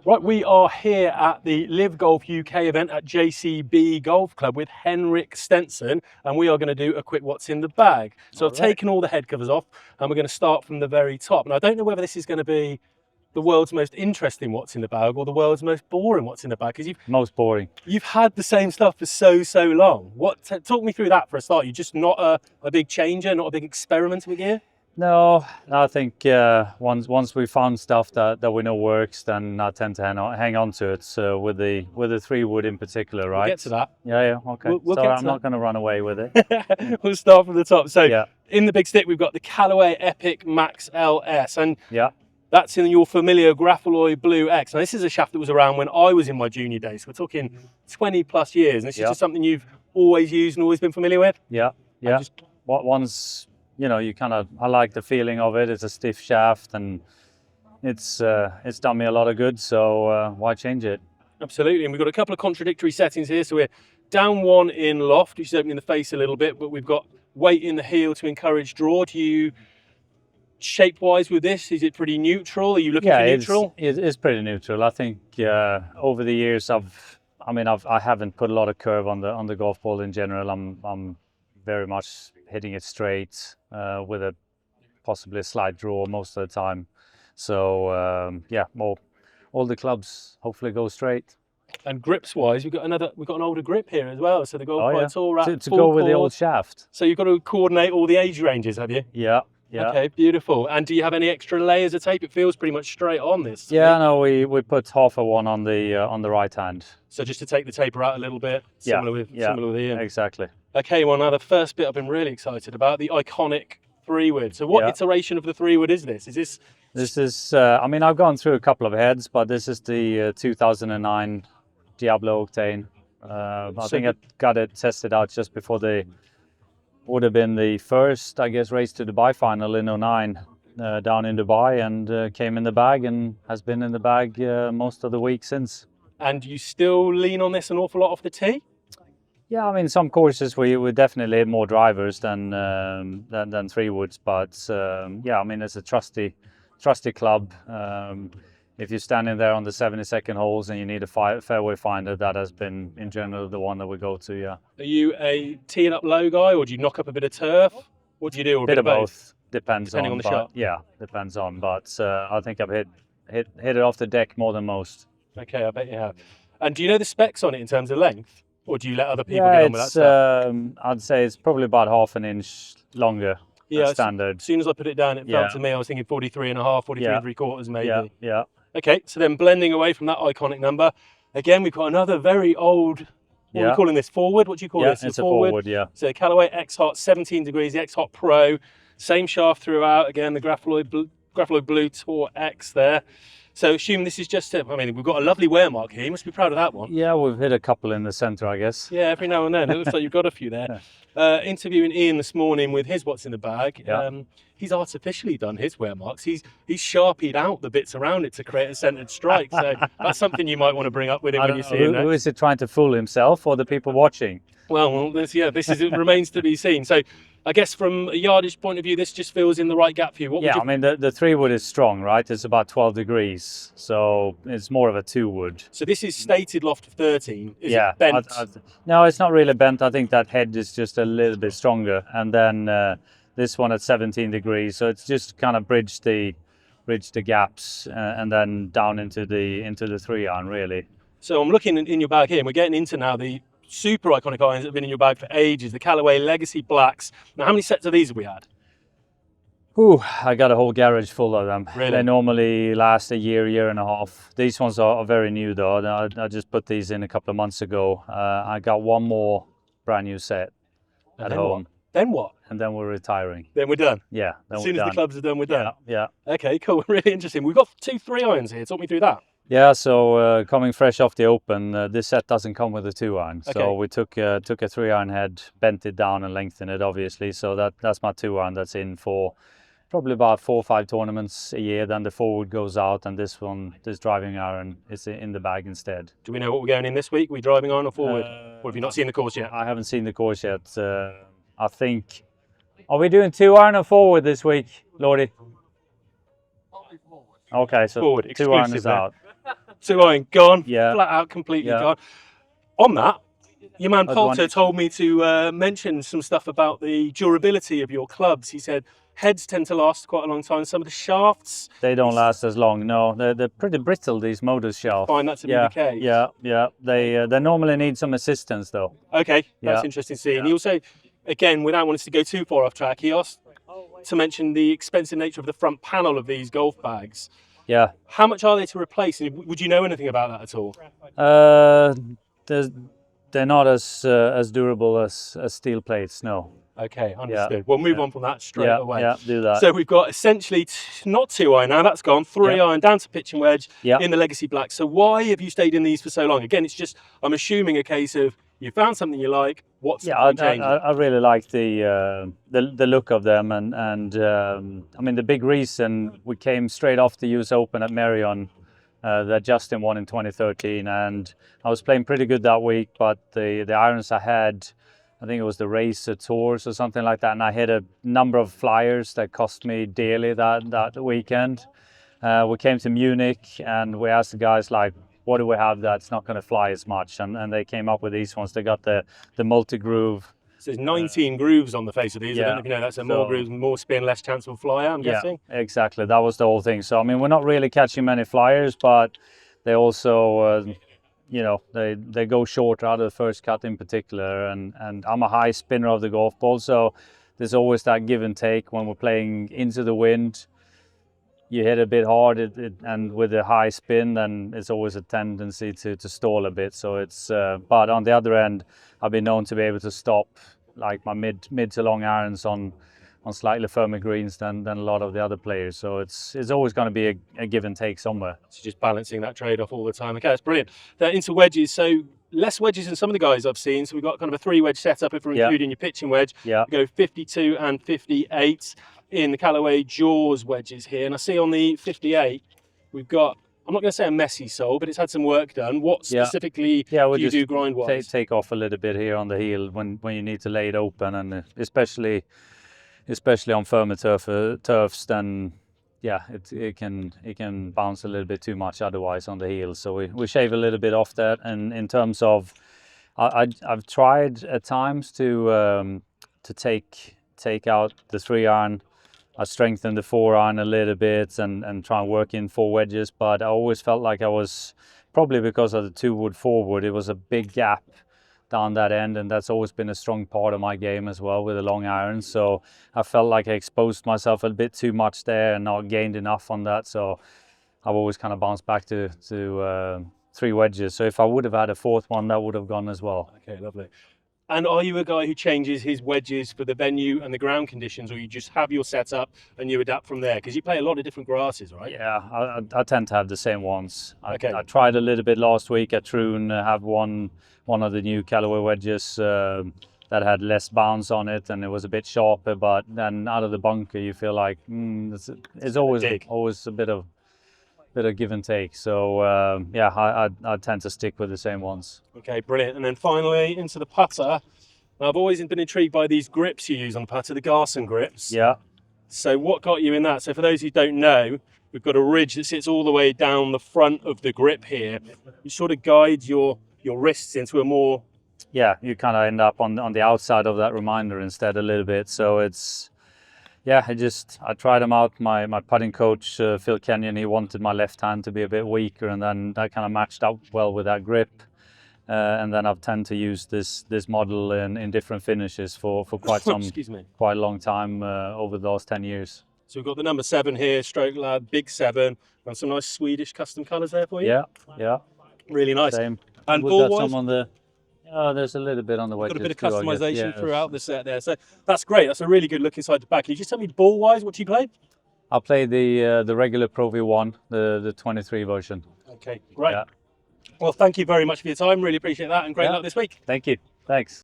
Right, we are here at the Live Golf UK event at JCB Golf Club with HENRIK Stenson, and we are going to do a quick what's in the bag. So I've taken all the head covers off, and we're going to start from the very top. And I don't know whether this is going to be the world's most interesting what's in the bag or the world's most boring what's in the bag, because most boring. You've had the same stuff for so long. Talk me through that for a start. You're just not a big changer, not a big experiment with gear? No, I think once we found stuff that we know works, then I tend to hang on to it. So with the 3-wood in particular, right? We'll get to that. Yeah, okay. We'll so I'm not going to run away with it. We'll start from the top. So in the big stick, we've got the Callaway Epic Max LS, and that's in your familiar Graffaloy Blue X. Now this is a shaft that was around when I was in my junior days. We're talking 20 plus years, and this is just something you've always used and always been familiar with. Once you know, I like the feeling of it. It's a stiff shaft, and it's done me a lot of good. So why change it? Absolutely. And we've got a couple of contradictory settings here. So we're down one in loft, which is opening the face a little bit, but we've got weight in the heel to encourage draw. Do you, shape-wise with this, is it pretty neutral? Are you looking for neutral? It's pretty neutral. I think over the years I haven't put a lot of curve on the golf ball in general. I'm very much hitting it straight with possibly a slight draw most of the time. So all the clubs hopefully go straight. And grips wise, we've got an older grip here as well. So the Golf Quite Tour wrap to go with the old shaft. So you've got to coordinate all the age ranges, have you? Yeah. Okay, beautiful. And do you have any extra layers of tape? It feels pretty much straight on this. Yeah, no, we put half of one on the right hand. So just to take the taper out a little bit, similar with Ian. Exactly. Okay, well now the first bit I've been really excited about, the iconic 3-wood. So what iteration of the 3-wood is this? This is, I've gone through a couple of heads, but this is the 2009 Diablo Octane. I think I got it tested out just before would have been the first, I guess, race to Dubai final in 09 down in Dubai, and came in the bag and has been in the bag most of the week since. And you still lean on this an awful lot off the tee? Yeah, some courses we definitely hit more drivers than 3-woods, but it's a trusty club. If you're standing there on the 72nd holes and you need a fairway finder, that has been in general the one that we go to. Yeah. Are you a tee it up low guy, or do you knock up a bit of turf? What do you do? Or a bit of both. Depending on the shot. Yeah, depends on. But I think I've hit it off the deck more than most. Okay, I bet you have. And do you know the specs on it in terms of length? Or do you let other people get on with that stuff? I'd say it's probably about half an inch longer than standard. As soon as I put it down, it felt to me, I was thinking 43.5, 43.75 maybe. Yeah. Okay, so then blending away from that iconic number, again, we've got another very old, what are we calling this, forward? What do you call this? It's a forward, yeah. So Callaway X-Hot, 17 degrees, the X-Hot Pro, same shaft throughout, again, the Graffaloy Blue Tour X there. So assume this is just we've got a lovely wear mark here. You must be proud of that one. Yeah, we've hit a couple in the centre, I guess. Yeah, every now and then. It looks like you've got a few there. Interviewing Ian this morning with his what's in the bag. He's artificially done his wear marks. He's sharpied out the bits around it to create a centred strike. So that's something you might want to bring up with him when you see him. Who is it trying to fool himself or the people watching? Well, this remains to be seen. So I guess from a yardage point of view, this just feels in the right gap for you. The 3-wood is strong, right? It's about 12 degrees, so it's more of a 2-wood. So this is stated loft of 13. Is it bent? No, it's not really bent. I think that head is just a little bit stronger, and then this one at 17 degrees. So it's just kind of bridge the gaps and then down into the 3-iron really. So I'm looking in your bag here, and we're getting into now the super iconic irons that have been in your bag for ages, the Callaway Legacy Blacks. Now, how many sets of these have we had? I got a whole garage full of them. Really? They normally last a year and a half. These ones are very new though. I just put these in a couple of months ago. I got one more brand new set at home. Then what? And then we're retiring. Then we're done? Yeah. As soon as the clubs are done, we're done? Yeah. Okay, cool. Really interesting. We've got 2 3-irons here. Talk me through that. Yeah, so coming fresh off the Open, this set doesn't come with a 2-iron. Okay. So we took a 3-iron head, bent it down and lengthened it, obviously. So that's my 2-iron that's in for probably about 4 or 5 tournaments a year. Then the forward goes out, and this driving iron is in the bag instead. Do we know what we're going in this week? Are we driving iron or forward? Or have you not seen the course yet? I haven't seen the course yet. I think, are we doing 2-iron or forward this week, Lordy? Okay, so forward, 2-iron is out. 2 iron gone, Yeah. flat out, completely Yeah. gone. On that, your man I'd Poulter want- told me to mention some stuff about the durability of your clubs. He said heads tend to last quite a long time. Some of the shafts, They don't last as long. No, they're pretty brittle, these motors shaft. find that to be Yeah, the case. yeah. They normally need some assistance though. Okay, that's Yeah. interesting to see. And Yeah. he also, again, without wanting to go too far off track, he asked to mention the expensive nature of the front panel of these golf bags. Yeah. How much are they to replace? And would you know anything about that at all? They're not as durable as steel plates. No. Okay, understood. We'll move on from that straight away. Yeah, do that. So we've got essentially not 2 iron now, that's gone, 3 iron down to pitch and wedge in the Legacy Black. So why have you stayed in these for so long? Again, it's just, I'm assuming a case of you found something you like, what's the point changing? I really like the look of them, and I mean, the big reason we came straight off the US Open at Marion that Justin won in 2013, and I was playing pretty good that week, but the irons I had, I think it was the Racer Tours or something like that, and I hit a number of flyers that cost me dearly that weekend. We came to Munich and we asked the guys, like, what do we have that's not going to fly as much? And they came up with these ones. They got the multi-groove. So there's 19 grooves on the face of these. I don't know if you know that. So more grooves, more spin, less chance of flyer, I'm guessing. Exactly. That was the whole thing. So, I mean, we're not really catching many flyers, but they also, you know, they go short out of the first cut in particular. And I'm a high spinner of the golf ball, so there's always that give and take when we're playing into the wind. You hit a bit hard, and with a high spin, then it's always a tendency to stall a bit. So it's, but on the other end, I've been known to be able to stop like my mid to long irons on slightly firmer greens than a lot of the other players. So it's always going to be a give and take somewhere. So just balancing that trade-off all the time. Okay, that's brilliant. Then into wedges. So less wedges than some of the guys I've seen. So we've got kind of a 3-wedge setup if we're including your pitching wedge. Yeah. We go 52 and 58 in the Callaway Jaws wedges here. And I see on the 58, we've got, I'm not going to say a messy sole, but it's had some work done. What specifically do you do grind-wise? Take off a little bit here on the heel when you need to lay it open, and especially on firmer turfs, then it can bounce a little bit too much otherwise on the heel. So we shave a little bit off that. And in terms of, I've tried at times to take out the 3 iron. I strengthened the 4 iron a little bit and try and work in 4 wedges, but I always felt like I was, probably because of the 2-wood forward, it was a big gap down that end, and that's always been a strong part of my game as well with the long irons. So I felt like I exposed myself a bit too much there and not gained enough on that. So I've always kind of bounced back to 3 wedges. So if I would have had a 4th one, that would have gone as well. Okay, lovely. And are you a guy who changes his wedges for the venue and the ground conditions, or you just have your setup and you adapt from there? Because you play a lot of different grasses, right? Yeah, I tend to have the same ones. I tried a little bit last week at Troon, have one of the new Callaway wedges that had less bounce on it, and it was a bit sharper. But then out of the bunker, you feel like it's always a bit of give and take. So I tend to stick with the same ones. Okay, brilliant. And then finally into the putter. I've always been intrigued by these grips you use on the putter, the Garson grips. Yeah. So what got you in that? So for those who don't know, we've got a ridge that sits all the way down the front of the grip here. You sort of guide your wrists into a more... Yeah, you kind of end up on the outside of that reminder instead a little bit. So it's... Yeah, I tried them out. My putting coach, Phil Kenyon, he wanted my left hand to be a bit weaker, and then that kind of matched up well with that grip. And then I've tend to use this model in different finishes for quite quite a long time over the last 10 years. So we've got the number 7 here, stroke lad, big 7, and some nice Swedish custom colours there for you. Yeah. Really nice. Same. And ball-wise? There's a little bit on the wedges. Got a bit of customization throughout the set there. So that's great. That's a really good look inside the back. Can you just tell me ball-wise what you play? I play the regular Pro V1, the 23 version. Okay, great. Yeah. Well, thank you very much for your time. Really appreciate that, and great luck this week. Thank you. Thanks.